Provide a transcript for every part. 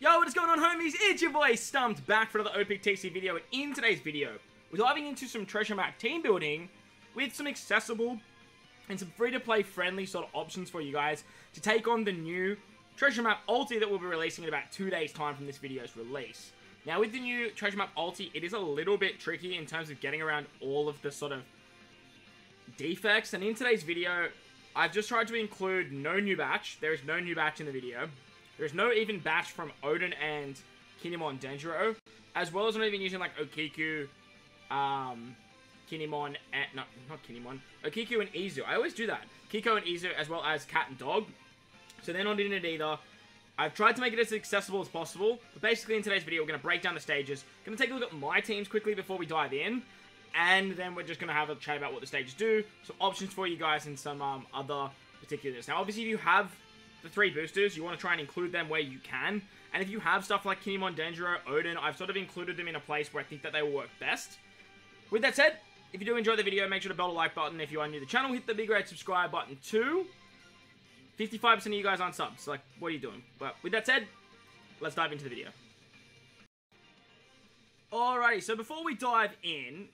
Yo, what is going on, homies? It's your boy StumpD back for another OPTC video, and in today's video, we're diving into some treasure map team building with some accessible and some free-to-play friendly sort of options for you guys to take on the new treasure map ulti that we'll be releasing in about 2 days' time from this video's release. Now, with the new treasure map ulti, it is a little bit tricky in terms of getting around all of the sort of defects, and in today's video, I've just tried to include no new batch. There is no new batch in the video. There's no even batch from Olin and Kinemon Denjiro, as well as not even using like Okiku, Kinemon, and, not Kinemon, Okiku and Izu. I always do that. Kiko and Izu, as well as Cat and Dog. So they're not in it either. I've tried to make it as accessible as possible, but basically in today's video, we're going to break down the stages. Going to take a look at my teams quickly before we dive in, and then we're just going to have a chat about what the stages do, some options for you guys, and some other particulars. Now, obviously, if you have the 3 boosters, you want to try and include them where you can, and if you have stuff like Kinemon Denjiro, Olin, I've sort of included them in a place where I think that they will work best. With that said, if you do enjoy the video, make sure to bell the like button. If you are new to the channel, hit the big red subscribe button too. 55% of you guys aren't subs, so like, what are you doing? But with that said, let's dive into the video. Alrighty, so before we dive in,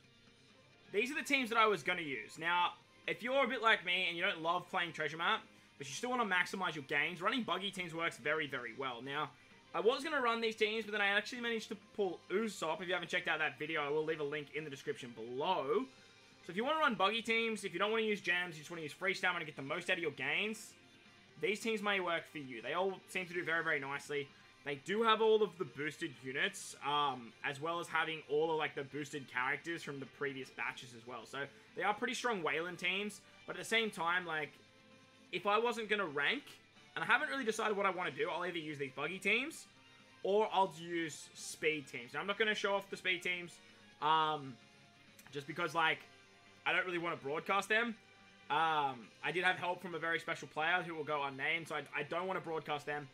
these are the teams that I was going to use. Now, if you're a bit like me and you don't love playing treasure map, but you still want to maximize your gains, running Buggy Teams works very, very well. Now, I was going to run these teams, but then I actually managed to pull Usopp. If you haven't checked out that video, I will leave a link in the description below. So if you want to run Buggy Teams, if you don't want to use gems, you just want to use free stamina to get the most out of your gains, these teams may work for you. They all seem to do very, very nicely. They do have all of the boosted units, as well as having all of like the boosted characters from the previous batches as well. So they are pretty strong Wayland teams, but at the same time, like, if I wasn't going to rank, and I haven't really decided what I want to do, I'll either use these Buggy teams, or I'll use speed teams. Now, I'm not going to show off the speed teams, just because, like, I don't really want to broadcast them. I did have help from a very special player who will go unnamed, so I don't want to broadcast them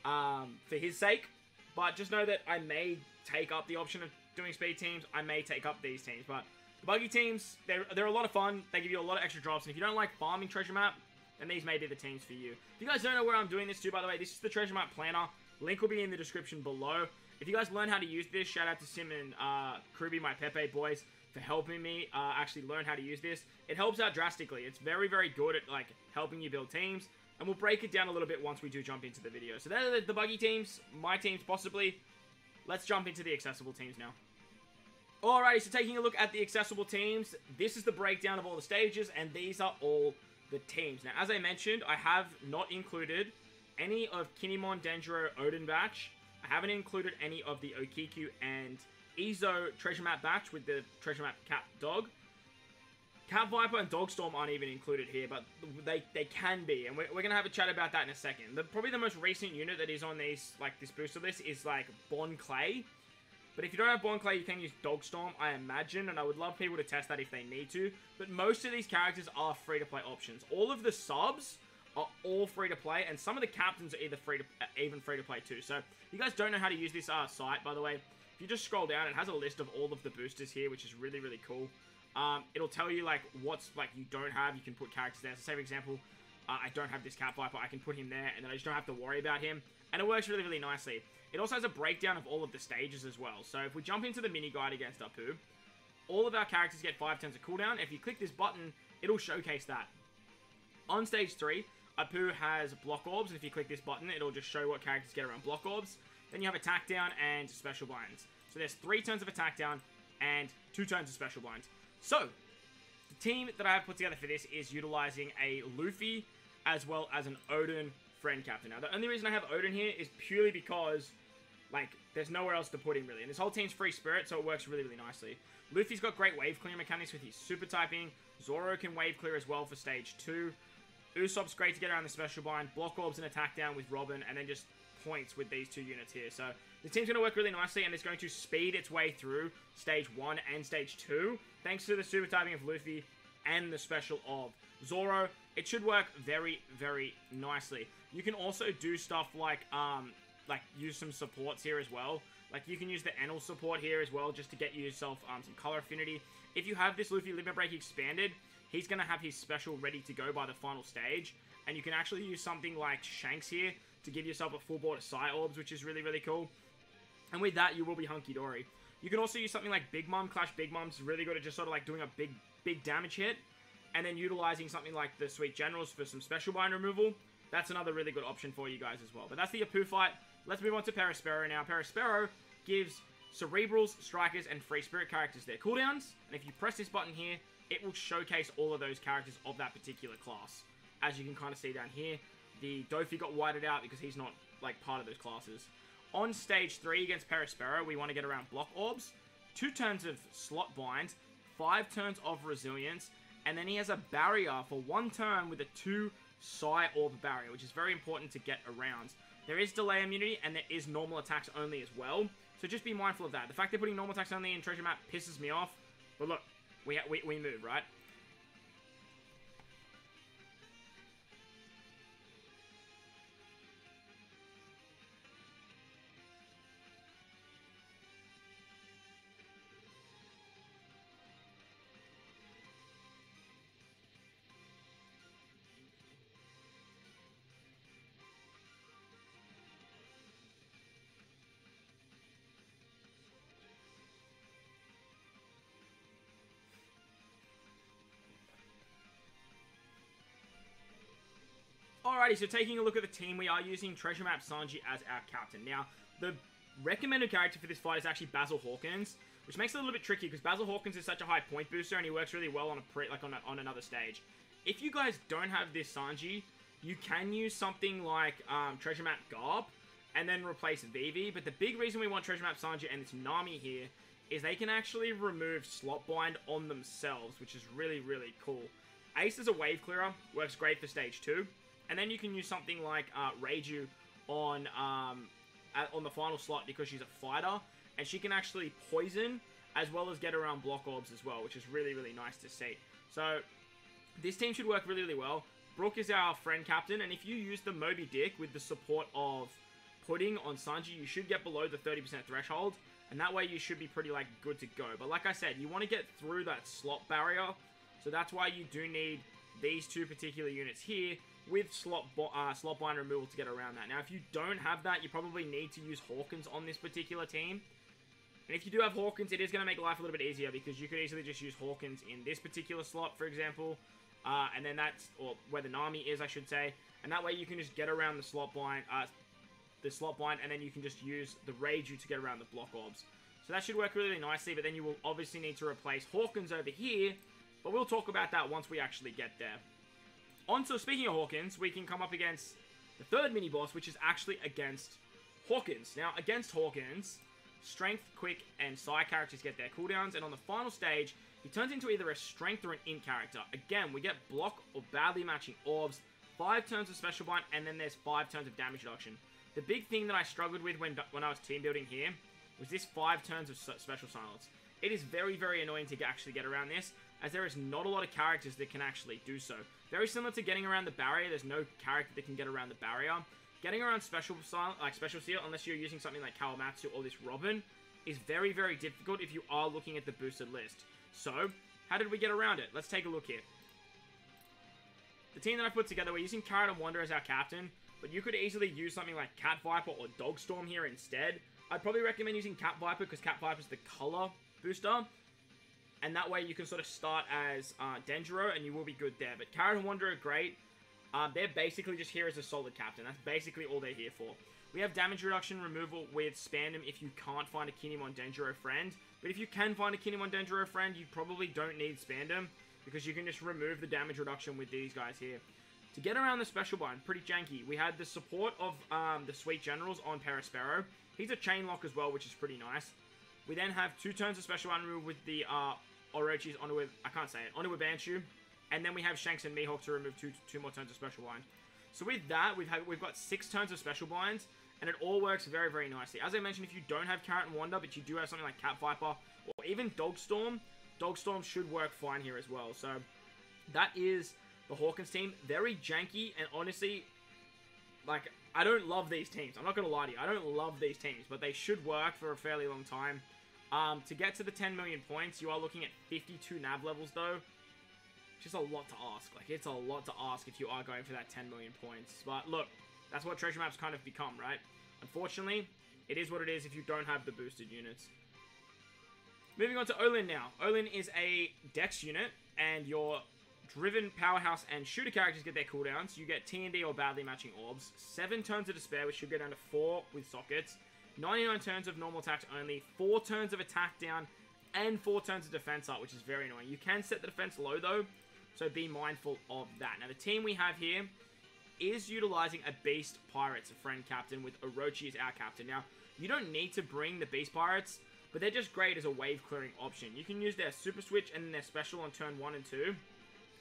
for his sake. But just know that I may take up the option of doing speed teams. I may take up these teams, but the Buggy teams, they're a lot of fun. They give you a lot of extra drops, and if you don't like farming treasure map, then these may be the teams for you. If you guys don't know where I'm doing this to, by the way, this is the treasure map planner. Link will be in the description below. If you guys learn how to use this, shout out to Sim and Kruby, my Pepe boys, for helping me actually learn how to use this. It helps out drastically. It's very, very good at like helping you build teams, and we'll break it down a little bit once we do jump into the video. So they're the Buggy teams, my teams possibly. Let's jump into the accessible teams now. Alrighty, so taking a look at the accessible teams, this is the breakdown of all the stages, and these are all the teams. Now, as I mentioned, I have not included any of Kinemon Denjiro Olin batch. I haven't included any of the Okiku and Izo treasure map batch with the treasure map Cat Dog. Cat Viper and Dogstorm aren't even included here, but they can be, and we're going to have a chat about that in a second. Probably the most recent unit that is on these, like this booster list is like Bon Clay. But if you don't have Bon Clay, you can use Dogstorm, I imagine, and I would love people to test that if they need to. But most of these characters are free-to-play options. All of the subs are all free-to-play, and some of the captains are either even free-to-play too. So, if you guys don't know how to use this site, by the way, if you just scroll down, it has a list of all of the boosters here, which is really, really cool. It'll tell you, like, what's, like, you don't have. You can put characters there. So, say, for example, I don't have this Cat Viper. I can put him there, and then I just don't have to worry about him. And it works really, really nicely. It also has a breakdown of all of the stages as well. So if we jump into the mini guide against Apoo, all of our characters get 5 turns of cooldown. If you click this button, it'll showcase that. On stage 3, Apoo has block orbs. And if you click this button, it'll just show what characters get around block orbs. Then you have attack down and special blinds. So there's 3 turns of attack down and 2 turns of special blinds. So the team that I have put together for this is utilizing a Luffy as well as an Odin friend captain. Now, the only reason I have Odin here is purely because, like, there's nowhere else to put him, really. And this whole team's free spirit, so it works really, really nicely. Luffy's got great wave clear mechanics with his super typing. Zoro can wave clear as well for stage 2. Usopp's great to get around the special bind. Block orbs and attack down with Robin, and then just points with these 2 units here. So the team's going to work really nicely, and it's going to speed its way through stage 1 and stage 2, thanks to the super typing of Luffy and the special of Zoro. It should work very, very nicely. You can also do stuff like use some supports here as well. Like, you can use the Enel support here as well, just to get yourself some color affinity. If you have this Luffy Limit Break expanded, he's going to have his special ready to go by the final stage. And you can actually use something like Shanks here to give yourself a full board of Psy Orbs, which is really, really cool. And with that, you will be hunky-dory. You can also use something like Big Mom. Clash Big Mom's really good at just sort of like doing a big damage hit. And then utilizing something like the Sweet Generals for some special bind removal. That's another really good option for you guys as well. But that's the Apoo fight. Let's move on to Perospero now. Perospero gives Cerebrals, Strikers, and Free Spirit characters their cooldowns. And if you press this button here, it will showcase all of those characters of that particular class. As you can kind of see down here, the Dofi got whited out because he's not like part of those classes. On stage 3 against Perospero, we want to get around Block Orbs, 2 turns of Slot Bind, 5 turns of Resilience, and then he has a barrier for 1 turn with a 2 Psy Orb barrier, which is very important to get around. There is delay immunity, and there is normal attacks only as well, so just be mindful of that. The fact they're putting normal attacks only in Treasure Map pisses me off, but look, we move, right? Alrighty, so taking a look at the team, we are using Treasure Map Sanji as our captain. Now, the recommended character for this fight is actually Basil Hawkins, which makes it a little bit tricky because Basil Hawkins is such a high point booster and he works really well on on another stage. If you guys don't have this Sanji, you can use something like Treasure Map Garb and then replace Vivi, but the big reason we want Treasure Map Sanji and this Nami here is they can actually remove Slot Bind on themselves, which is really, really cool. Ace is a wave clearer, works great for stage 2. And then you can use something like Reiju on the final slot because she's a fighter. And she can actually poison as well as get around Block Orbs as well, which is really, really nice to see. So this team should work really, really well. Brook is our friend captain. And if you use the Moby Dick with the support of Pudding on Sanji, you should get below the 30% threshold. And that way you should be pretty like good to go. But like I said, you want to get through that slot barrier. So that's why you do need these 2 particular units here with slot bind removal to get around that. Now, if you don't have that, you probably need to use Hawkins on this particular team. And if you do have Hawkins, it is going to make life a little bit easier because you could easily just use Hawkins in this particular slot, for example. And then that's, or where the Nami is, I should say. And that way you can just get around the slot bind, and then you can just use the Reiju to get around the Block Orbs. So that should work really, really nicely, but then you will obviously need to replace Hawkins over here. But we'll talk about that once we actually get there. So speaking of Hawkins, we can come up against the 3rd mini-boss, which is actually against Hawkins. Now, against Hawkins, Strength, Quick, and Psy characters get their cooldowns, and on the final stage, he turns into either a Strength or an Int character. Again, we get block or badly matching orbs, 5 turns of Special Bind, and then there's 5 turns of damage reduction. The big thing that I struggled with when I was team building here was this 5 turns of Special Silence. It is very, very annoying to actually get around this, as there is not a lot of characters that can actually do so. Very similar to getting around the barrier, there's no character that can get around the barrier. Getting around Special Seal, unless you're using something like Kawamatsu or this Robin, is very, very difficult if you are looking at the boosted list. So, how did we get around it? Let's take a look here. The team that I put together, we're using Carrot and Wonder as our captain, but you could easily use something like Cat Viper or Dog Storm here instead. I'd probably recommend using Cat Viper because Cat Viper is the color booster. And that way you can sort of start as Denjiro and you will be good there. But Carrot and Wonder are great. They're basically just here as a solid captain. That's basically all they're here for. We have damage reduction removal with Spandom if you can't find a Kinemon Denjiro friend. But if you can find a Kinemon Denjiro friend, you probably don't need Spandom because you can just remove the damage reduction with these guys here. To get around the Special Bind, pretty janky. We had the support of the Sweet Generals on Perospero. He's a Chain Lock as well, which is pretty nice. We then have 2 turns of Special Bind removal with the Orochi's onto Banshu. And then we have Shanks and Mihawk to remove two more turns of Special Bind. So with that, we've got 6 turns of Special Binds, and it all works very, very nicely. As I mentioned, if you don't have Carrot and Wonder, but you do have something like Cat Viper, or even Dog Storm should work fine here as well. So that is the Hawkins team. Very janky, and honestly, like, I don't love these teams. I'm not going to lie to you. I don't love these teams, but they should work for a fairly long time. To get to the 10 million points, you are looking at 52 nav levels, though. Which is a lot to ask. Like, it's a lot to ask if you are going for that 10 million points. But look, That's what treasure maps kind of become, right? Unfortunately, it is what it is if you don't have the boosted units. Moving on to Olin now. Olin is a Dex unit, and your Driven, Powerhouse, and Shooter characters get their cooldowns. You get TND or badly matching orbs. 7 turns of Despair, which should go down to 4 with sockets. 99 turns of normal attacks only. 4 turns of attack down, and 4 turns of defense up, which is very annoying. You can set the defense low, though, so be mindful of that. Now, the team we have here is utilizing a Beast Pirates, a friend captain, with Orochi as our captain. Now, you don't need to bring the Beast Pirates, but they're just great as a wave clearing option. You can use their super switch and then their special on turn 1 and 2.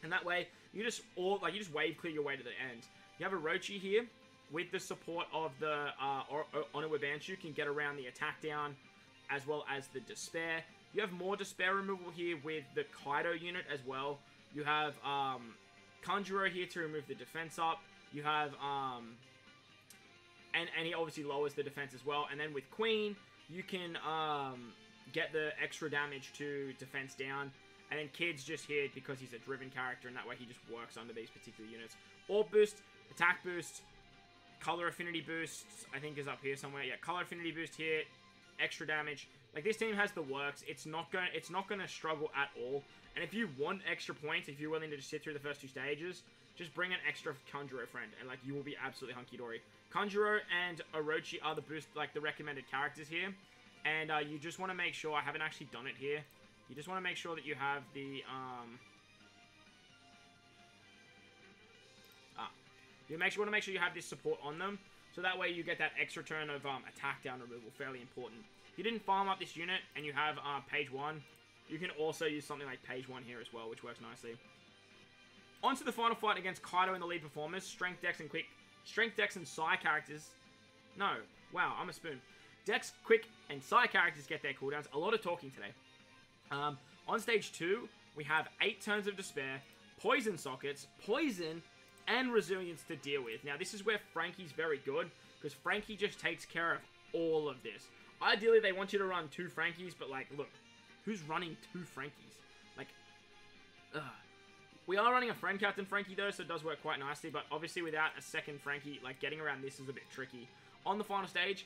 And that way, you just wave clear your way to the end. You have Orochi here with the support of the Onua Banshu, can get around the attack down as well as the Despair. You have more Despair removal here with the Kaido unit as well. You have Kanjuro here to remove the defense up. You have and he obviously lowers the defense as well. And then with Queen, you can get the extra damage to defense down. And then Kid's just here because he's a driven character, and that way he just works under these particular units. Orb boost, attack boost, color affinity boosts, I think is up here somewhere. Yeah, color affinity boost here, extra damage. Like, this team has the works. It's not gonna struggle at all. And if you want extra points, if you're willing to just sit through the first 2 stages, just bring an extra Kanjuro friend, and like, you will be absolutely hunky-dory. Kanjuro and Orochi are the the recommended characters here. And you just want to make sure, I haven't actually done it here, you just want to make sure that you have the, you want to make sure you have this support on them, so that way you get that extra turn of attack down removal, fairly important. If you didn't farm up this unit, and you have page 1, you can also use something like page 1 here as well, which works nicely. On to the final fight against Kaido and the lead performers, Strength, Dex, and Psi characters. No, wow, I'm a spoon. Dex, Quick, and Psi characters get their cooldowns. A lot of talking today. On stage 2, we have 8 turns of Despair, Poison sockets, Poison, and Resilience to deal with. Now, this is where Frankie's very good, because Frankie just takes care of all of this. Ideally, they want you to run 2 Frankies, but, like, look, who's running 2 Frankies? Like, we are running a friend captain Frankie, though, so it does work quite nicely, but obviously without a second Frankie, like, getting around this is a bit tricky. On the final stage,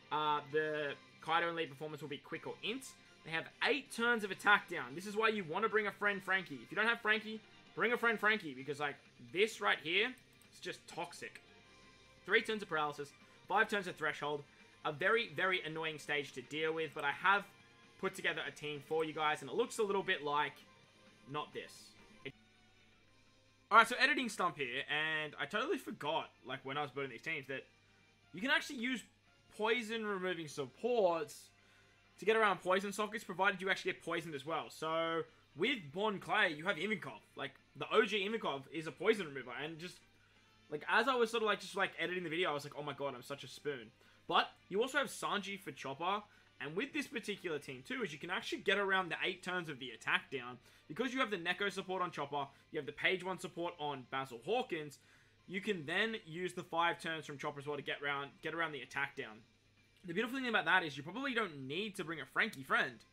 the Kaido and lead performance will be Quick or Int. They have 8 turns of attack down. This is why you want to bring a friend Frankie. If you don't have Frankie, bring a friend Frankie, because, like, this right here is just toxic. 3 turns of Paralysis, 5 turns of Threshold. A very, very annoying stage to deal with, but I have put together a team for you guys, and it looks a little bit like not this. Alright, so editing Stump here, and I totally forgot, like, when I was building these teams, that you can actually use poison removing supports to get around poison sockets, provided you actually get poisoned as well. So, with Bon Clay, you have Ivankov. Like, the OG Ivankov is a poison remover, and just, like, as I was sort of, like, just, like, editing the video, I was like, oh my god, I'm such a spoon. But, you also have Sanji for Chopper, and with this particular team, too, is you can actually get around the 8 turns of the attack down. Because you have the Neko support on Chopper, you have the page 1 support on Basil Hawkins, you can then use the 5 turns from Chopper as well to get around the attack down. The beautiful thing about that is you probably don't need to bring a Frankie friend.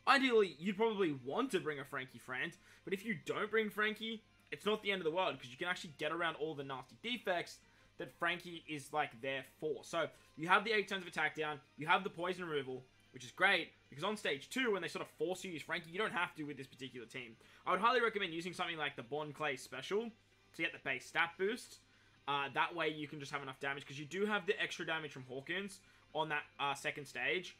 Ideally, you'd probably want to bring a Frankie friend, but if you don't bring Frankie, it's not the end of the world, because you can actually get around all the nasty defects that Frankie is, like, there for. So, you have the 8 turns of attack down, you have the poison removal, which is great, because on stage 2, when they sort of force you to use Frankie, you don't have to with this particular team. I would highly recommend using something like the Bon Clay special to get the base stat boost. That way, you can just have enough damage, because you do have the extra damage from Hawkins on that second stage.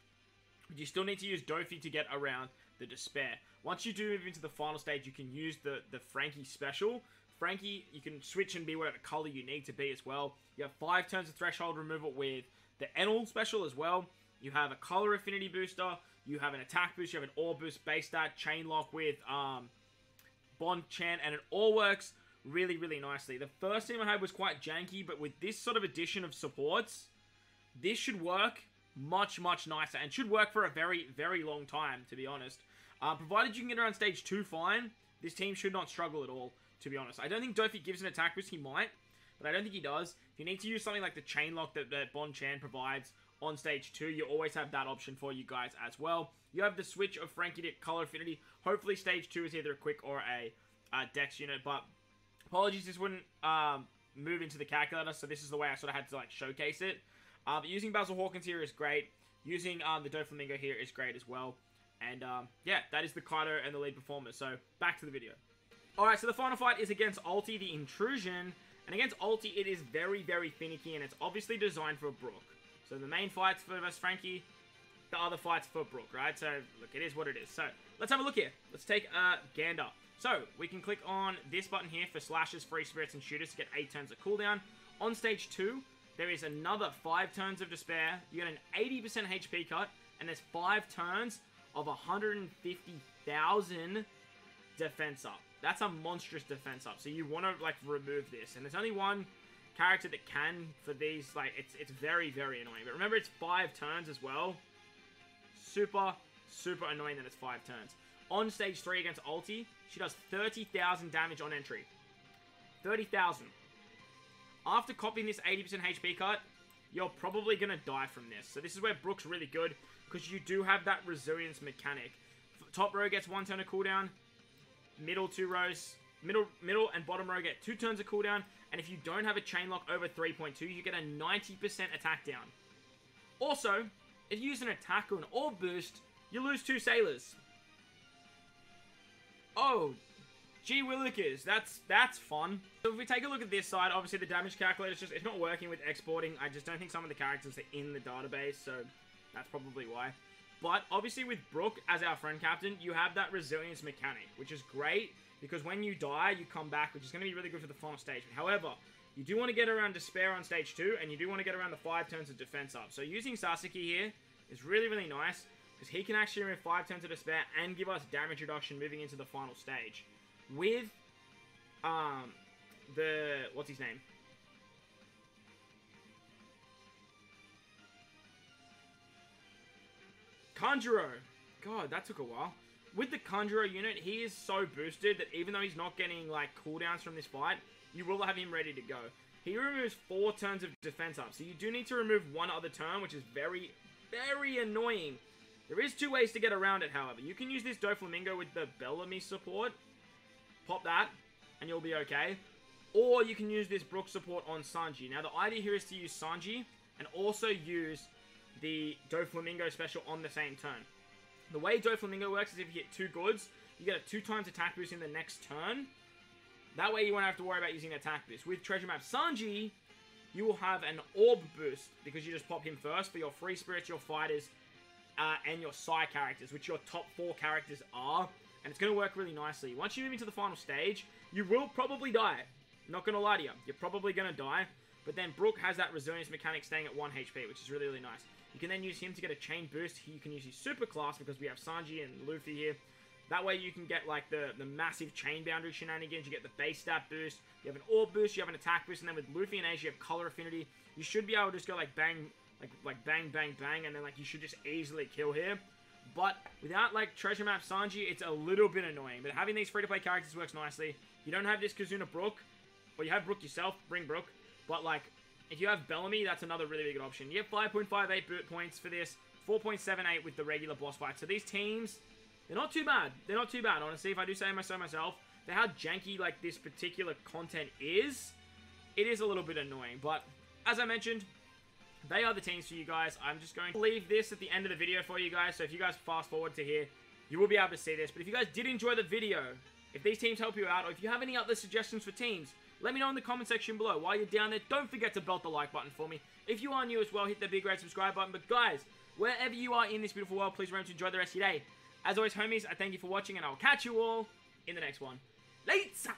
But you still need to use Dofi to get around the Despair. Once you do move into the final stage, you can use the Frankie special. Frankie, you can switch and be whatever color you need to be as well. You have 5 turns of Threshold removal with the Enel special as well. You have a color affinity booster. You have an attack boost. You have an Orb boost, base stat, chain lock with Bond Chan, and it all works really, really nicely. The first team I had was quite janky, but with this sort of addition of supports, this should work much, much nicer, and should work for a very, very long time, to be honest. Provided you can get around stage 2 fine, this team should not struggle at all, to be honest. I don't think Dofi gives an attack boost. He might, but I don't think he does. If you need to use something like the chain lock that Bon Chan provides on stage 2, you always have that option for you guys as well. You have the switch of Frankie to color affinity. Hopefully stage 2 is either a quick or a Dex unit, but apologies, this wouldn't move into the calculator, so this is the way I sort of had to like showcase it. But using Basil Hawkins here is great. Using the Doflamingo here is great as well. And yeah, that is the Kaido and the lead performers. So back to the video. Alright, so the final fight is against Ulti, the Intrusion. And against Ulti, it is very, very finicky, and it's obviously designed for Brook. So the main fight's for versus Frankie, the other fight's for Brook, right? So, look, it is what it is. So, let's have a look here. Let's take a gander. So, we can click on this button here for slashes, free spirits, and shooters to get 8 turns of cooldown. On stage 2, there is another 5 turns of despair. You get an 80% HP cut, and there's 5 turns of 150,000 defense up. That's a monstrous defense up. So you want to like remove this. And there's only one character that can for these. Like it's very, very annoying. But remember, it's 5 turns as well. Super, super annoying that it's 5 turns. On stage 3 against Ulti, she does 30,000 damage on entry. 30,000. After copying this 80% HP cut, you're probably going to die from this. So this is where Brook's really good, because you do have that resilience mechanic. Top row gets 1 turn of cooldown. Middle 2 rows, middle and bottom row get 2 turns of cooldown. And if you don't have a chain lock over 3.2, you get a 90% attack down. Also, if you use an attack or an orb boost, you lose 2 sailors. Oh, gee willikers, that's fun. So if we take a look at this side, obviously the damage calculator, it's not working with exporting. I just don't think some of the characters are in the database, so that's probably why. But obviously with Brook as our friend captain, you have that resilience mechanic, which is great because when you die, you come back, which is going to be really good for the final stage. However, you do want to get around Despair on stage 2, and you do want to get around the 5 turns of defense up. So using Sasuke here is really, really nice because he can actually remove 5 turns of Despair and give us damage reduction moving into the final stage. With what's his name? Kanjuro. God, that took a while. With the Kanjuro unit, he is so boosted that even though he's not getting, like, cooldowns from this fight, you will have him ready to go. He removes 4 turns of defense up, so you do need to remove 1 other turn, which is very, very annoying. There is 2 ways to get around it, however. You can use this Doflamingo with the Bellamy support. Pop that, and you'll be okay. Or you can use this Brook support on Sanji. Now, the idea here is to use Sanji and also use the Doflamingo special on the same turn. The way Doflamingo works is if you hit 2 goods, you get a 2 times attack boost in the next turn. That way you won't have to worry about using the attack boost. With Treasure Map Sanji, you will have an orb boost because you just pop him first for your free spirits, your fighters, and your Psy characters, which your top 4 characters are. And it's going to work really nicely. Once you move into the final stage, you will probably die. Not going to lie to you. You're probably going to die. But then Brook has that resilience mechanic staying at 1 HP, which is really, really nice. You can then use him to get a chain boost. You can use his super class because we have Sanji and Luffy here. That way you can get like the massive chain boundary shenanigans. You get the base stat boost. You have an orb boost. You have an attack boost. And then with Luffy and Ace, you have color affinity. You should be able to just go like bang, like bang, bang, bang. And then like you should just easily kill here. But without like Treasure Map Sanji, it's a little bit annoying. But having these free-to-play characters works nicely. You don't have this Kazuna Brook. Or you have Brook yourself. Bring Brook. But like, if you have Bellamy, that's another really, really good option. You have 5.58 boot points for this. 4.78 with the regular boss fight. So these teams, they're not too bad. They're not too bad, honestly. If I do say so myself, for how janky like this particular content is, it is a little bit annoying. But as I mentioned, they are the teams for you guys. I'm just going to leave this at the end of the video for you guys. So if you guys fast forward to here, you will be able to see this. But if you guys did enjoy the video, if these teams help you out, or if you have any other suggestions for teams, let me know in the comment section below. While you're down there, don't forget to belt the like button for me. If you are new as well, hit the big red subscribe button. But guys, wherever you are in this beautiful world, please remember to enjoy the rest of your day. As always, homies, I thank you for watching, and I'll catch you all in the next one. Later!